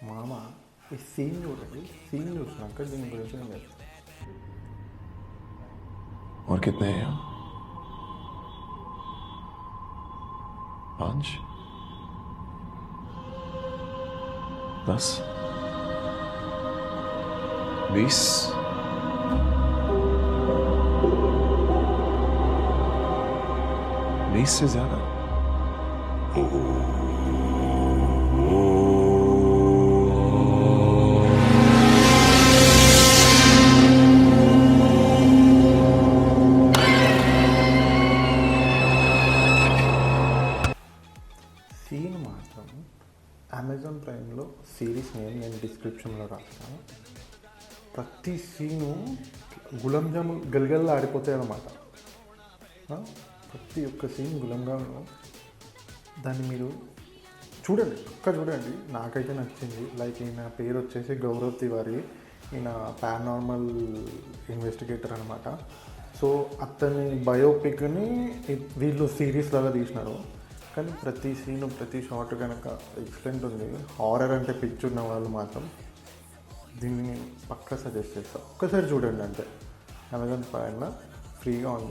మామ ఈ సీన్ చూడండి, సీన్ చూసినాక దీని గురించి నేను చెప్తాను. और कितने हैं हम? 5 10 20 20 से ज्यादा. సీన్ మాత్రం అమెజాన్ ప్రైమ్లో సిరీస్ నేను డిస్క్రిప్షన్లో రాస్తాను. ప్రతి సీను గులాబ్ జామున్ గలగల్లా ఆడిపోతాయి అన్నమాట. ప్రతి ఒక్క సీన్ గులాబ్ దాన్ని మీరు చూడండి, చూడండి. నాకైతే నచ్చింది. లైక్ ఈయన పేరు వచ్చేసి గౌరవ్ తివారీ, ఈయన పారానార్మల్ ఇన్వెస్టిగేటర్ అనమాట. సో అతని బయోపిక్ని వీళ్ళు సిరీస్ లాగా తీసినారు. కానీ ప్రతి సీను ప్రతి షాట్ కనుక ఎక్సలెంట్ ఉంది. హారర్ అంటే పిచ్చి ఉన్న వాళ్ళు మాత్రం దీన్ని పక్కా సజెస్ట్ చేస్తాను. ఒక్కసారి చూడండి, అంటే అమెజాన్ ప్రైమ్లో ఫ్రీగా ఉంది,